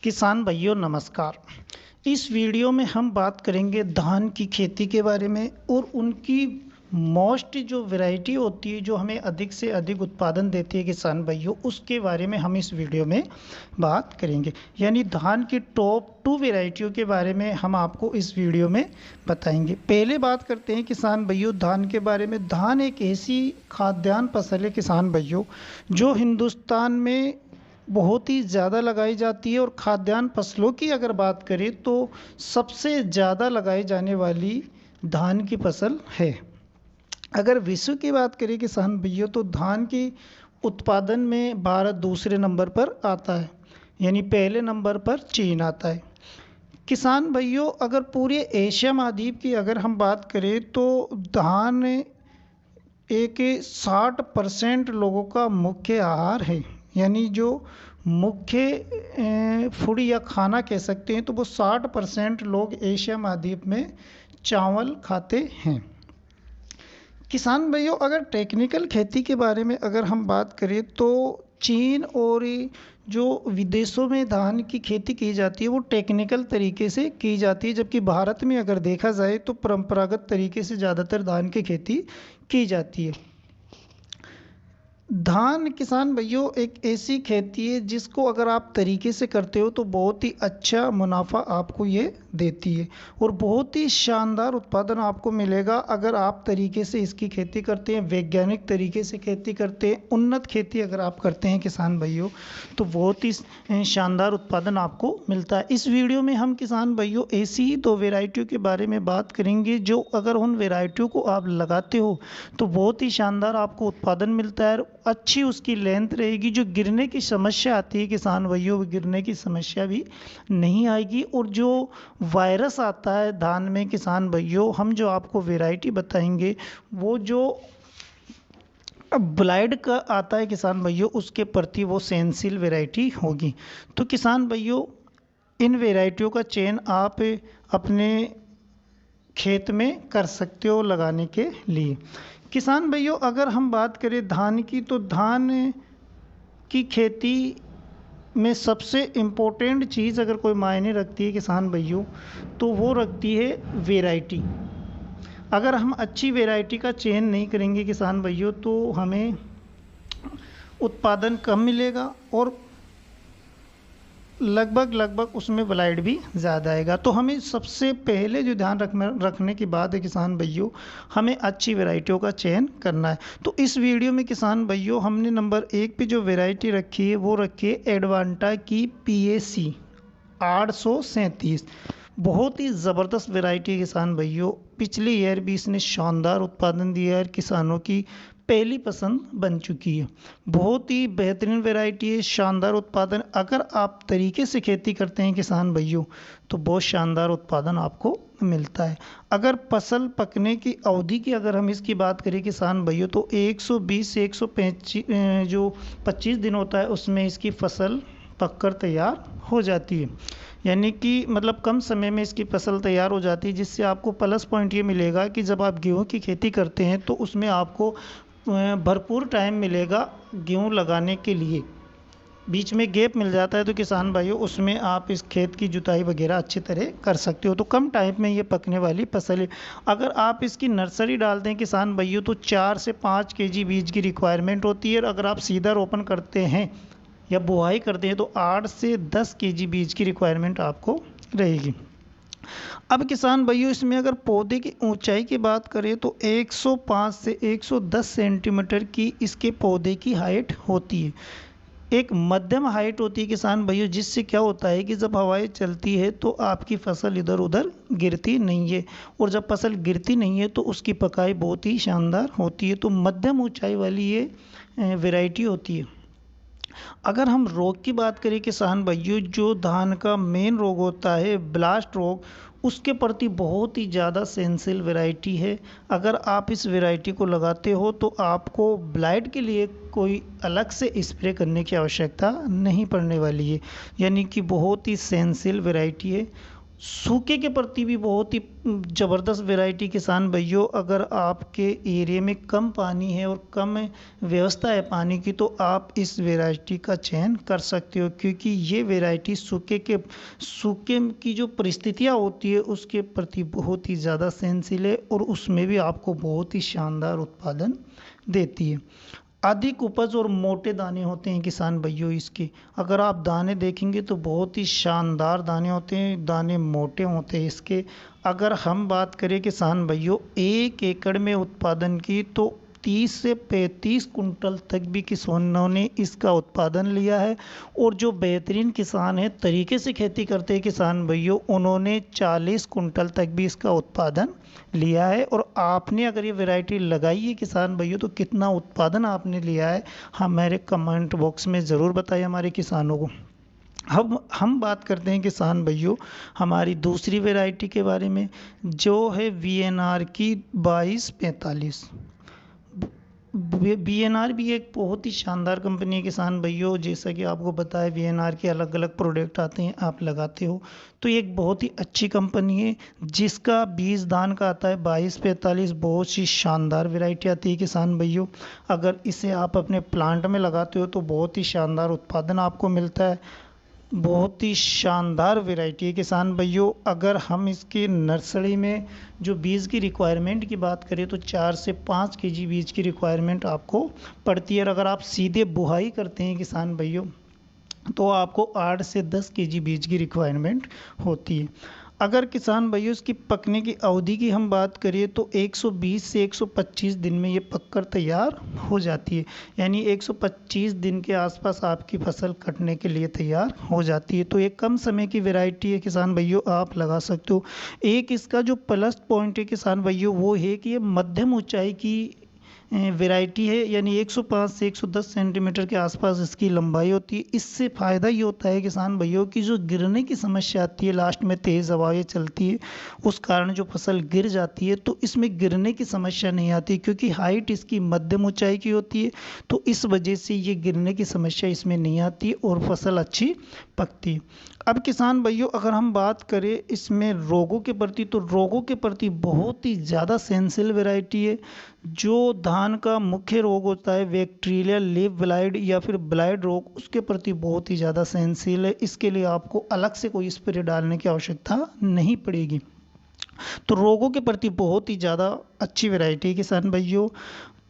किसान भाइयों नमस्कार। इस वीडियो में हम बात करेंगे धान की खेती के बारे में और उनकी मोस्ट जो वैरायटी होती है जो हमें अधिक से अधिक उत्पादन देती है किसान भाइयों, उसके बारे में हम इस वीडियो में बात करेंगे। यानी धान की टॉप 2 वैरायटियों के बारे में हम आपको इस वीडियो में बताएंगे। पहले बात करते हैं किसान भाइयों धान के बारे में। धान एक ऐसी खाद्यान्न फसल है किसान भाइयों जो हिंदुस्तान में बहुत ही ज़्यादा लगाई जाती है और खाद्यान्न फसलों की अगर बात करें तो सबसे ज़्यादा लगाई जाने वाली धान की फसल है। अगर विश्व की बात करें किसान भैया तो धान की उत्पादन में भारत दूसरे नंबर पर आता है, यानी पहले नंबर पर चीन आता है। किसान भाइयों अगर पूरे एशिया महाद्वीप की अगर हम बात करें तो धान एक 60% लोगों का मुख्य आहार है। यानी जो मुख्य फूड या खाना कह सकते हैं तो वो 60% लोग एशिया महाद्वीप में चावल खाते हैं। किसान भाइयों अगर टेक्निकल खेती के बारे में अगर हम बात करें तो चीन और जो विदेशों में धान की खेती की जाती है वो टेक्निकल तरीके से की जाती है, जबकि भारत में अगर देखा जाए तो परंपरागत तरीके से ज़्यादातर धान की खेती की जाती है। धान किसान भाइयों एक ऐसी खेती है जिसको अगर आप तरीके से करते हो तो बहुत ही अच्छा मुनाफा आपको ये देती है और बहुत ही शानदार उत्पादन आपको मिलेगा अगर आप तरीके से इसकी खेती करते हैं, वैज्ञानिक तरीके से खेती करते हैं, उन्नत खेती अगर आप करते हैं किसान भाइयों तो बहुत ही शानदार उत्पादन आपको मिलता है। इस वीडियो में हम किसान भाइयों ऐसी ही 2 वेराइटियों के बारे में बात करेंगे जो अगर उन वेराइटियों को आप लगाते हो तो बहुत ही शानदार आपको उत्पादन मिलता है, अच्छी उसकी लेंथ रहेगी, जो गिरने की समस्या आती है किसान भाइयों गिरने की समस्या भी नहीं आएगी। और जो वायरस आता है धान में किसान भाइयों हम जो आपको वैरायटी बताएंगे वो जो ब्लाइड का आता है किसान भाइयों उसके प्रति वो सेंसिल वैरायटी होगी। तो किसान भाइयों इन वैरायटियों का चयन आप अपने खेत में कर सकते हो लगाने के लिए। किसान भाइयों अगर हम बात करें धान की तो धान की खेती में सबसे इम्पोर्टेंट चीज़ अगर कोई मायने रखती है किसान भाइयों तो वो रखती है वैरायटी। अगर हम अच्छी वैरायटी का चयन नहीं करेंगे किसान भाइयों तो हमें उत्पादन कम मिलेगा और लगभग उसमें ब्लाइट भी ज़्यादा आएगा। तो हमें सबसे पहले जो ध्यान रखने की बात है किसान भाइयों हमें अच्छी वैरायटियों का चयन करना है। तो इस वीडियो में किसान भाइयों हमने नंबर 1 पे जो वैरायटी रखी है वो रखी है एडवांटा की PAC 837। बहुत ही ज़बरदस्त वैरायटी है किसान भाइयों, पिछले ईयर भी इसने शानदार उत्पादन दिया है, किसानों की पहली पसंद बन चुकी है। बहुत ही बेहतरीन वैरायटी है, शानदार उत्पादन। अगर आप तरीके से खेती करते हैं किसान भाइयों तो बहुत शानदार उत्पादन आपको मिलता है। अगर फसल पकने की अवधि की अगर हम इसकी बात करें किसान भाइयों तो 120 से 125 जो 25 दिन होता है उसमें इसकी फसल पककर तैयार हो जाती है। यानी कि मतलब कम समय में इसकी फसल तैयार हो जाती है, जिससे आपको प्लस पॉइंट ये मिलेगा कि जब आप गेहूं की खेती करते हैं तो उसमें आपको भरपूर टाइम मिलेगा गेहूं लगाने के लिए। बीच में गैप मिल जाता है तो किसान भाइयों उसमें आप इस खेत की जुताई वगैरह अच्छी तरह कर सकते हो। तो कम टाइम में ये पकने वाली फसल है। अगर आप इसकी नर्सरी डालते हैं किसान भाइयों तो 4 से 5 kg बीज की रिक्वायरमेंट होती है और अगर आप सीधा रोपण करते हैं या बुआई करते हैं तो 8 से 10 kg बीज की रिक्वायरमेंट आपको रहेगी। अब किसान भाइयों इसमें अगर पौधे की ऊंचाई की बात करें तो 105 से 110 सेंटीमीटर की इसके पौधे की हाइट होती है। एक मध्यम हाइट होती है किसान भाइयों, जिससे क्या होता है कि जब हवाएं चलती है तो आपकी फसल इधर उधर गिरती नहीं है और जब फसल गिरती नहीं है तो उसकी पकाई बहुत ही शानदार होती है। तो मध्यम ऊंचाई वाली ये वैरायटी होती है। अगर हम रोग की बात करें किसान भाइयों जो धान का मेन रोग होता है ब्लास्ट रोग, उसके प्रति बहुत ही ज़्यादा सेंसिल वैरायटी है। अगर आप इस वैरायटी को लगाते हो तो आपको ब्लाइट के लिए कोई अलग से स्प्रे करने की आवश्यकता नहीं पड़ने वाली है। यानी कि बहुत ही सेंसिल वैरायटी है सूखे के प्रति भी बहुत ही ज़बरदस्त वैरायटी किसान भाइयों, अगर आपके एरिया में कम पानी है और कम व्यवस्था है पानी की तो आप इस वैरायटी का चयन कर सकते हो, क्योंकि ये वैरायटी सूखे की जो परिस्थितियाँ होती है उसके प्रति बहुत ही ज़्यादा सहनशील है और उसमें भी आपको बहुत ही शानदार उत्पादन देती है। अधिक उपज और मोटे दाने होते हैं किसान भाइयों इसके, अगर आप दाने देखेंगे तो बहुत ही शानदार दाने होते हैं, दाने मोटे होते हैं इसके। अगर हम बात करें किसान भाइयों 1 एकड़ में उत्पादन की तो 30 से 35 कुंटल तक भी किसानों ने इसका उत्पादन लिया है। और जो बेहतरीन किसान है, तरीके से खेती करते हैं किसान भाइयों, उन्होंने 40 कुंटल तक भी इसका उत्पादन लिया है। और आपने अगर ये वैरायटी लगाई है किसान भाइयों तो कितना उत्पादन आपने लिया है हमारे कमेंट बॉक्स में ज़रूर बताइए हमारे किसानों को। हम बात करते हैं किसान भाइयों हमारी दूसरी वैरायटी के बारे में, जो है VNR की 2245। VNR भी एक बहुत ही शानदार कंपनी है किसान भाइयों, जैसा कि आपको पता है VNR के अलग अलग प्रोडक्ट आते हैं, आप लगाते हो, तो ये एक बहुत ही अच्छी कंपनी है जिसका बीज दान का आता है 2245। बहुत ही शानदार वैरायटी आती है किसान भाइयों, अगर इसे आप अपने प्लांट में लगाते हो तो बहुत ही शानदार उत्पादन आपको मिलता है। बहुत ही शानदार वैरायटी है किसान भाइयों। अगर हम इसकी नर्सरी में जो बीज की रिक्वायरमेंट की बात करें तो 4 से 5 केजी बीज की रिक्वायरमेंट आपको पड़ती है, और अगर आप सीधे बुआई करते हैं किसान भाइयों तो आपको 8 से 10 केजी बीज की रिक्वायरमेंट होती है। अगर किसान भाइयों इसकी पकने की अवधि की हम बात करें तो 120 से 125 दिन में ये पककर तैयार हो जाती है, यानी 125 दिन के आसपास आपकी फसल कटने के लिए तैयार हो जाती है। तो ये कम समय की वैरायटी है किसान भाइयों, आप लगा सकते हो। एक इसका जो प्लस पॉइंट है किसान भाइयों वो है कि ये मध्यम ऊंचाई की वैरायटी है, यानी 105 से 110 सेंटीमीटर के आसपास इसकी लंबाई होती है। इससे फ़ायदा ये होता है किसान भाइयों की जो गिरने की समस्या आती है, लास्ट में तेज़ हवाएं चलती है उस कारण जो फसल गिर जाती है, तो इसमें गिरने की समस्या नहीं आती क्योंकि हाइट इसकी मध्यम ऊंचाई की होती है, तो इस वजह से ये गिरने की समस्या इसमें नहीं आती और फसल अच्छी पकती है। अब किसान भाइयों अगर हम बात करें इसमें रोगों के प्रति, तो रोगों के प्रति बहुत ही ज़्यादा सेंसिटिव वैरायटी है। जो धान का मुख्य रोग होता है बैक्टीरिया लीफ ब्लाइट या फिर ब्लाइट रोग, उसके प्रति बहुत ही ज़्यादा सेंसिटिव है। इसके लिए आपको अलग से कोई स्प्रे डालने की आवश्यकता नहीं पड़ेगी। तो रोगों के प्रति बहुत ही ज़्यादा अच्छी वैरायटी है किसान भाइयों।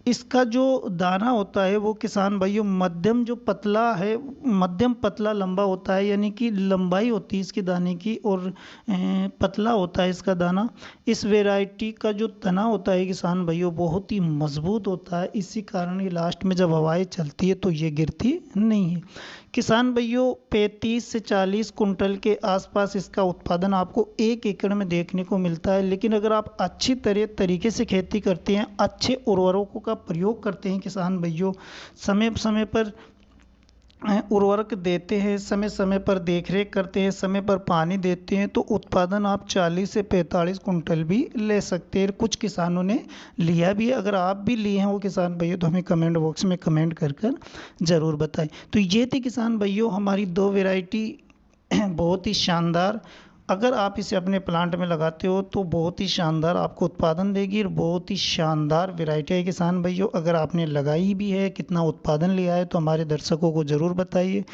इसका जो दाना होता है वो किसान भाइयों मध्यम जो पतला है, मध्यम पतला लंबा होता है, यानी कि लंबाई होती है इसके दाने की और पतला होता है इसका दाना। इस वैरायटी का जो तना होता है किसान भाइयों बहुत ही मजबूत होता है, इसी कारण ये लास्ट में जब हवाएं चलती है तो ये गिरती नहीं है। किसान भाइयों 35 से 40 कुंटल के आसपास इसका उत्पादन आपको 1 एकड़ में देखने को मिलता है। लेकिन अगर आप अच्छी तरीके से खेती करते हैं, अच्छे उर्वरकों का प्रयोग करते हैं किसान भाइयों, समय समय पर उर्वरक देते हैं, समय समय पर देखरेख करते हैं, समय पर पानी देते हैं, तो उत्पादन आप 40 से 45 कुंटल भी ले सकते हैं। कुछ किसानों ने लिया भी है, अगर आप भी लिए हैं वो किसान भाइयों तो हमें कमेंट बॉक्स में कमेंट कर ज़रूर बताएं। तो ये थी किसान भाइयों हमारी 2 वैरायटी बहुत ही शानदार। अगर आप इसे अपने प्लांट में लगाते हो तो बहुत ही शानदार आपको उत्पादन देगी और बहुत ही शानदार वैरायटी है किसान भाइयों। अगर आपने लगाई भी है, कितना उत्पादन लिया है, तो हमारे दर्शकों को ज़रूर बताइए।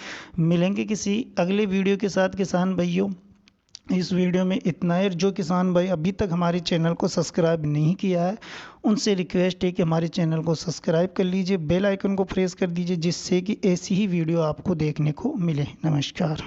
मिलेंगे किसी अगले वीडियो के साथ किसान भाइयों। इस वीडियो में इतना है। जो किसान भाई अभी तक हमारे चैनल को सब्सक्राइब नहीं किया है उनसे रिक्वेस्ट है कि हमारे चैनल को सब्सक्राइब कर लीजिए, बेल आइकन को प्रेस कर दीजिए, जिससे कि ऐसी ही वीडियो आपको देखने को मिले। नमस्कार।